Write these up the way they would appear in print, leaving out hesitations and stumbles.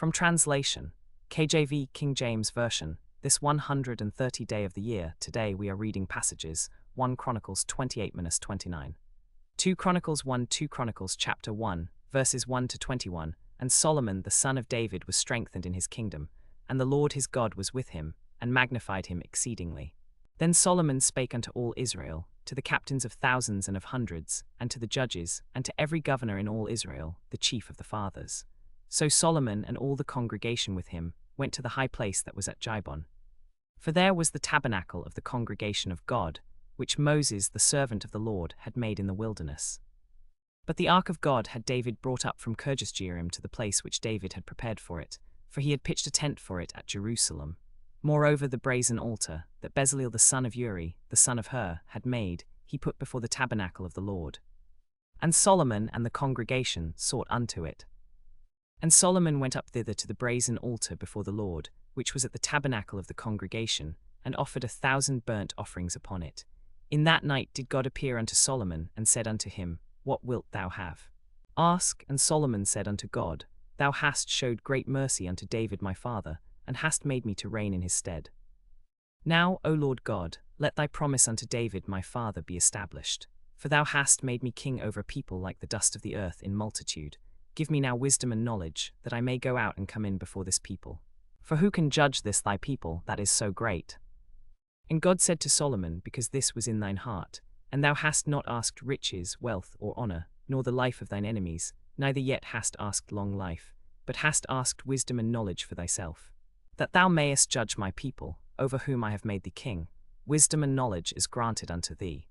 From translation, KJV King James Version, this 130th day of the year, today we are reading passages 1 Chronicles 28-29. 2 Chronicles 1 2 Chronicles chapter 1, verses 1 to 21, and Solomon the son of David was strengthened in his kingdom, and the Lord his God was with him, and magnified him exceedingly. Then Solomon spake unto all Israel, to the captains of thousands and of hundreds, and to the judges, and to every governor in all Israel, the chief of the fathers. So Solomon and all the congregation with him went to the high place that was at Gibeon. For there was the tabernacle of the congregation of God, which Moses the servant of the Lord had made in the wilderness. But the ark of God had David brought up from Kirjath-jearim to the place which David had prepared for it, for he had pitched a tent for it at Jerusalem. Moreover, the brazen altar, that Bezaleel the son of Uri, the son of Hur, had made, he put before the tabernacle of the Lord. And Solomon and the congregation sought unto it. And Solomon went up thither to the brazen altar before the Lord, which was at the tabernacle of the congregation, and offered 1,000 burnt offerings upon it. In that night did God appear unto Solomon, and said unto him, What wilt thou have? Ask. And Solomon said unto God, Thou hast showed great mercy unto David my father, and hast made me to reign in his stead. Now, O Lord God, let thy promise unto David my father be established. For thou hast made me king over a people like the dust of the earth in multitude. Give me now wisdom and knowledge, that I may go out and come in before this people. For who can judge this thy people that is so great? And God said to Solomon, Because this was in thine heart, and thou hast not asked riches, wealth, or honor, nor the life of thine enemies, neither yet hast asked long life, but hast asked wisdom and knowledge for thyself, that thou mayest judge my people, over whom I have made thee king, wisdom and knowledge is granted unto thee.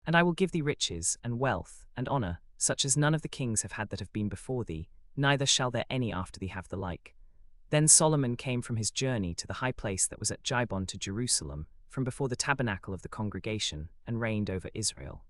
And I will give thee riches, and wealth, and honor, such as none of the kings have had that have been before thee, neither shall there any after thee have the like. Then Solomon came from his journey to the high place that was at Gibeon to Jerusalem, from before the tabernacle of the congregation, and reigned over Israel.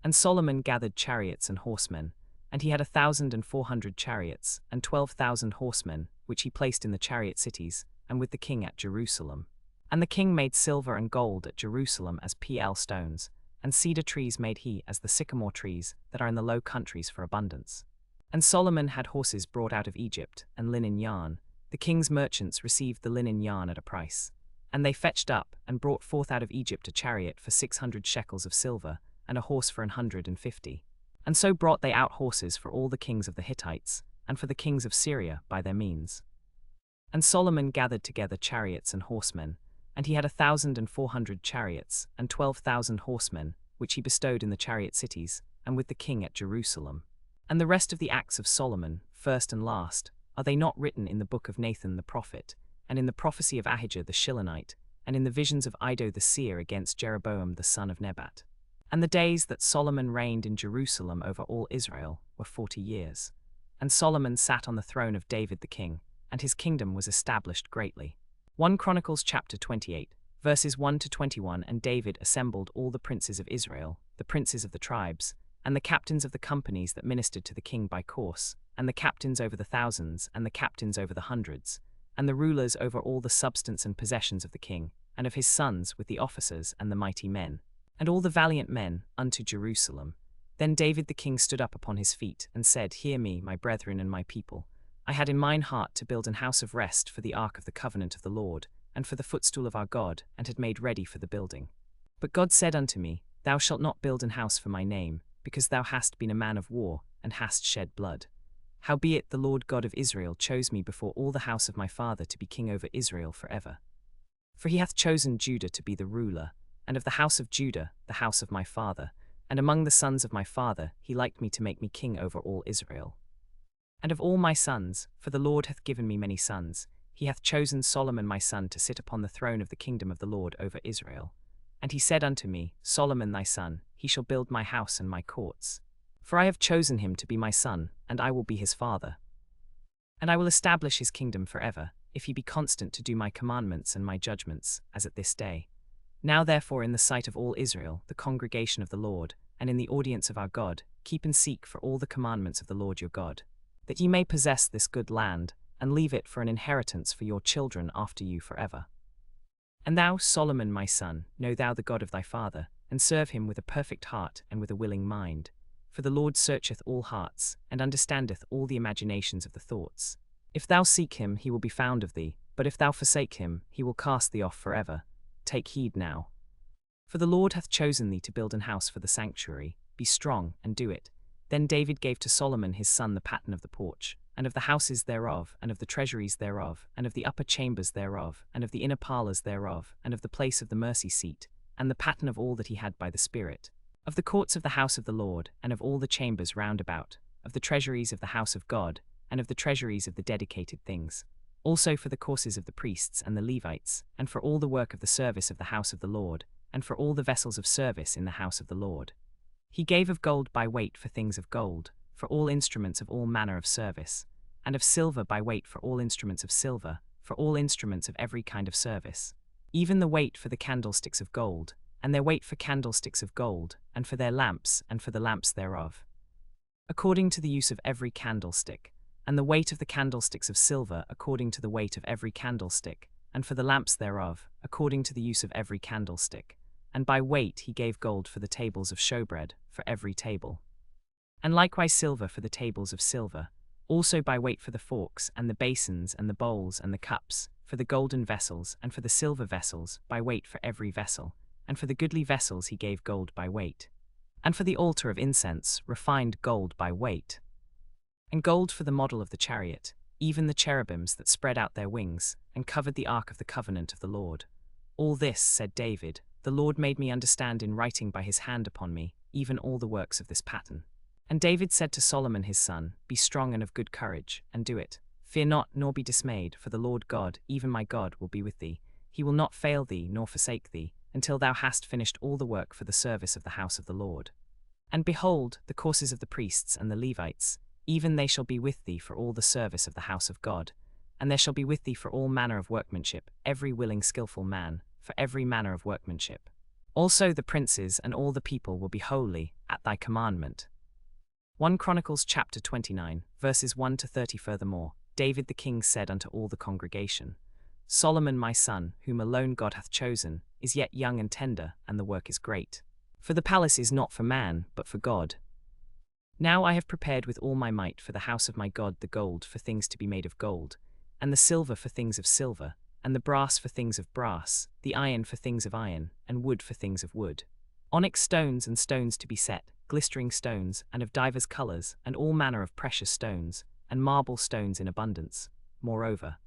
And Solomon gathered chariots and horsemen, and he had 1,400 chariots, and 12,000 horsemen, which he placed in the chariot cities, and with the king at Jerusalem. And the king made silver and gold at Jerusalem as pl stones, and cedar trees made he as the sycamore trees that are in the low countries for abundance. And Solomon had horses brought out of Egypt, and linen yarn. The king's merchants received the linen yarn at a price. And they fetched up, and brought forth out of Egypt a chariot for 600 shekels of silver, and a horse for 150. And so brought they out horses for all the kings of the Hittites, and for the kings of Syria by their means. And Solomon gathered together chariots and horsemen, and he had 1,400 chariots, and 12,000 horsemen, which he bestowed in the chariot cities, and with the king at Jerusalem. And the rest of the acts of Solomon, first and last, are they not written in the book of Nathan the prophet, and in the prophecy of Ahijah the Shilonite, and in the visions of Iddo the seer against Jeroboam the son of Nebat? And the days that Solomon reigned in Jerusalem over all Israel were 40 years. And Solomon sat on the throne of David the king, and his kingdom was established greatly. 1 Chronicles chapter 28, verses 1 to 21. And David assembled all the princes of Israel, the princes of the tribes, and the captains of the companies that ministered to the king by course, and the captains over the thousands, and the captains over the hundreds, and the rulers over all the substance and possessions of the king, and of his sons with the officers and the mighty men, and all the valiant men, unto Jerusalem. Then David the king stood up upon his feet, and said, Hear me, my brethren and my people. I had in mine heart to build an house of rest for the ark of the covenant of the Lord, and for the footstool of our God, and had made ready for the building. But God said unto me, Thou shalt not build an house for my name, because thou hast been a man of war, and hast shed blood. Howbeit the Lord God of Israel chose me before all the house of my father to be king over Israel forever. For he hath chosen Judah to be the ruler, and of the house of Judah the house of my father, and among the sons of my father he liked me to make me king over all Israel. And of all my sons, for the Lord hath given me many sons, he hath chosen Solomon my son to sit upon the throne of the kingdom of the Lord over Israel. And he said unto me, Solomon thy son, he shall build my house and my courts. For I have chosen him to be my son, and I will be his father. And I will establish his kingdom forever, if he be constant to do my commandments and my judgments, as at this day. Now therefore in the sight of all Israel, the congregation of the Lord, and in the audience of our God, keep and seek for all the commandments of the Lord your God, that ye may possess this good land, and leave it for an inheritance for your children after you forever. And thou, Solomon my son, know thou the God of thy father, and serve him with a perfect heart and with a willing mind. For the Lord searcheth all hearts, and understandeth all the imaginations of the thoughts. If thou seek him, he will be found of thee, but if thou forsake him, he will cast thee off forever. Take heed now. For the Lord hath chosen thee to build an house for the sanctuary. Be strong, and do it. Then David gave to Solomon his son the pattern of the porch, and of the houses thereof, and of the treasuries thereof, and of the upper chambers thereof, and of the inner parlours thereof, and of the place of the mercy seat, and the pattern of all that he had by the Spirit, of the courts of the house of the Lord, and of all the chambers round about, of the treasuries of the house of God, and of the treasuries of the dedicated things, also for the courses of the priests and the Levites, and for all the work of the service of the house of the Lord, and for all the vessels of service in the house of the Lord. He gave of gold by weight for things of gold, for all instruments of all manner of service, and of silver by weight for all instruments of silver, for all instruments of every kind of service, even the weight for the candlesticks of gold, and their weight for candlesticks of gold, and for their lamps, and for the lamps thereof, according to the use of every candlestick, and the weight of the candlesticks of silver according to the weight of every candlestick, and for the lamps thereof, according to the use of every candlestick. And by weight he gave gold for the tables of showbread, for every table. And likewise silver for the tables of silver, also by weight for the forks, and the basins, and the bowls, and the cups, for the golden vessels, and for the silver vessels, by weight for every vessel, and for the goodly vessels he gave gold by weight. And for the altar of incense, refined gold by weight. And gold for the model of the chariot, even the cherubims that spread out their wings, and covered the ark of the covenant of the Lord. All this, said David, the Lord made me understand in writing by his hand upon me, even all the works of this pattern. And David said to Solomon his son, Be strong and of good courage, and do it. Fear not, nor be dismayed, for the Lord God, even my God, will be with thee. He will not fail thee, nor forsake thee, until thou hast finished all the work for the service of the house of the Lord. And behold, the courses of the priests and the Levites, even they shall be with thee for all the service of the house of God. And there shall be with thee for all manner of workmanship, every willing skillful man, for every manner of workmanship. Also the princes and all the people will be holy, at thy commandment. 1 Chronicles chapter 29, verses 1 to 30. Furthermore, David the king said unto all the congregation, Solomon my son, whom alone God hath chosen, is yet young and tender, and the work is great. For the palace is not for man, but for God. Now I have prepared with all my might for the house of my God the gold for things to be made of gold, and the silver for things of silver, and the brass for things of brass, the iron for things of iron, and wood for things of wood. Onyx stones and stones to be set, glistering stones, and of divers colours, and all manner of precious stones, and marble stones in abundance. Moreover,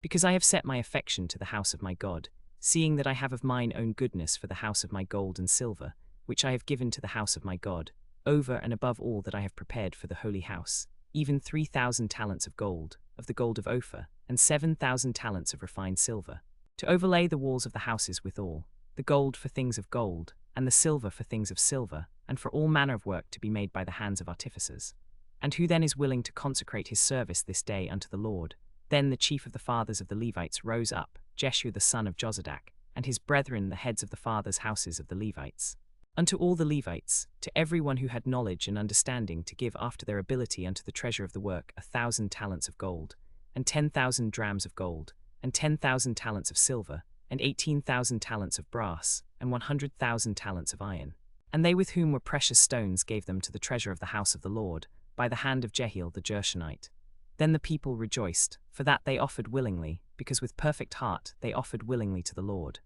because I have set my affection to the house of my God, seeing that I have of mine own goodness for the house of my gold and silver, which I have given to the house of my God, over and above all that I have prepared for the holy house, even 3,000 talents of gold, of the gold of Ophir, and 7,000 talents of refined silver, to overlay the walls of the houses withal, the gold for things of gold, and the silver for things of silver, and for all manner of work to be made by the hands of artificers. And who then is willing to consecrate his service this day unto the Lord? Then the chief of the fathers of the Levites rose up, Jeshua the son of Jozadak, and his brethren the heads of the fathers' houses of the Levites, unto all the Levites, to every one who had knowledge and understanding, to give after their ability unto the treasure of the work 1,000 talents of gold, and 10,000 drams of gold, and 10,000 talents of silver, and 18,000 talents of brass, and 100,000 talents of iron. And they with whom were precious stones gave them to the treasure of the house of the Lord, by the hand of Jehiel the Gershonite. Then the people rejoiced, for that they offered willingly, because with perfect heart they offered willingly to the Lord.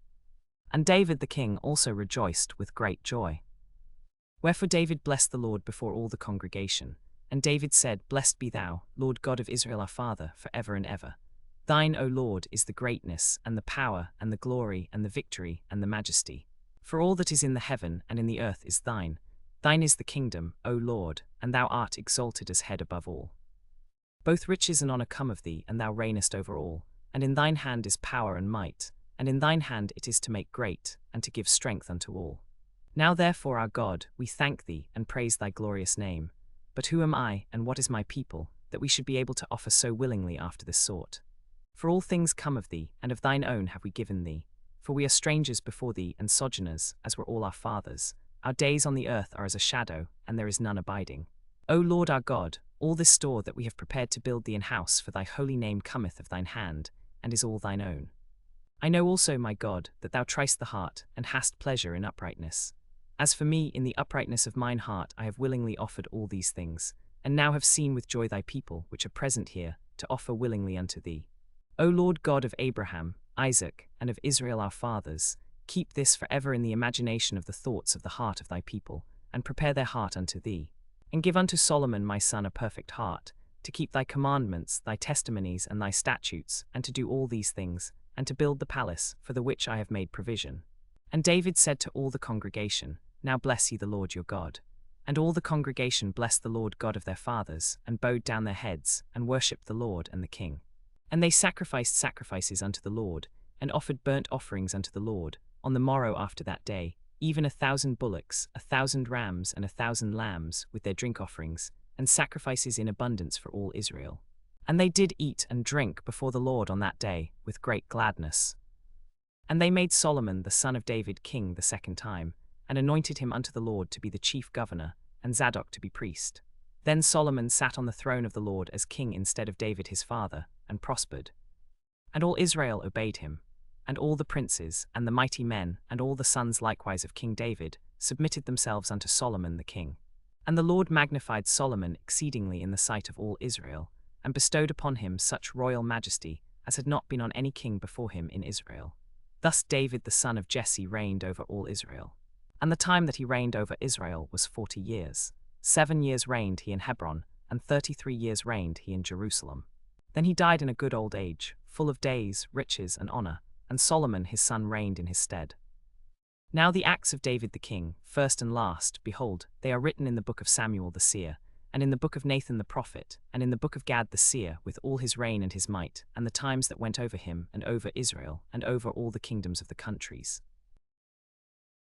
And David the king also rejoiced with great joy. Wherefore David blessed the Lord before all the congregation. And David said, Blessed be thou, Lord God of Israel our Father, for ever and ever. Thine, O Lord, is the greatness, and the power, and the glory, and the victory, and the majesty. For all that is in the heaven and in the earth is thine. Thine is the kingdom, O Lord, and thou art exalted as head above all. Both riches and honour come of thee, and thou reignest over all. And in thine hand is power and might, and in thine hand it is to make great, and to give strength unto all. Now therefore, our God, we thank thee, and praise thy glorious name. But who am I, and what is my people, that we should be able to offer so willingly after this sort? For all things come of thee, and of thine own have we given thee. For we are strangers before thee, and sojourners, as were all our fathers. Our days on the earth are as a shadow, and there is none abiding. O Lord our God, all this store that we have prepared to build thee an house for thy holy name cometh of thine hand, and is all thine own. I know also, my God, that thou triest the heart, and hast pleasure in uprightness. As for me, in the uprightness of mine heart I have willingly offered all these things, and now have seen with joy thy people, which are present here, to offer willingly unto thee. O Lord God of Abraham, Isaac, and of Israel our fathers, keep this forever in the imagination of the thoughts of the heart of thy people, and prepare their heart unto thee. And give unto Solomon my son a perfect heart, to keep thy commandments, thy testimonies, and thy statutes, and to do all these things, and to build the palace, for the which I have made provision. And David said to all the congregation, Now bless ye the Lord your God. And all the congregation blessed the Lord God of their fathers, and bowed down their heads, and worshipped the Lord and the king. And they sacrificed sacrifices unto the Lord, and offered burnt offerings unto the Lord, on the morrow after that day, even 1,000 bullocks, 1,000 rams, and 1,000 lambs, with their drink offerings, and sacrifices in abundance for all Israel. And they did eat and drink before the Lord on that day, with great gladness. And they made Solomon the son of David king the second time, and anointed him unto the Lord to be the chief governor, and Zadok to be priest. Then Solomon sat on the throne of the Lord as king instead of David his father, and prospered. And all Israel obeyed him, and all the princes, and the mighty men, and all the sons likewise of King David, submitted themselves unto Solomon the king. And the Lord magnified Solomon exceedingly in the sight of all Israel, and bestowed upon him such royal majesty as had not been on any king before him in Israel. Thus David the son of Jesse reigned over all Israel. And the time that he reigned over Israel was 40 years. 7 years reigned he in Hebron, and 33 years reigned he in Jerusalem. Then he died in a good old age, full of days, riches, and honor, and Solomon his son reigned in his stead. Now the acts of David the king, first and last, behold, they are written in the book of Samuel the seer, and in the book of Nathan the prophet, and in the book of Gad the seer, with all his reign and his might, and the times that went over him, and over Israel, and over all the kingdoms of the countries.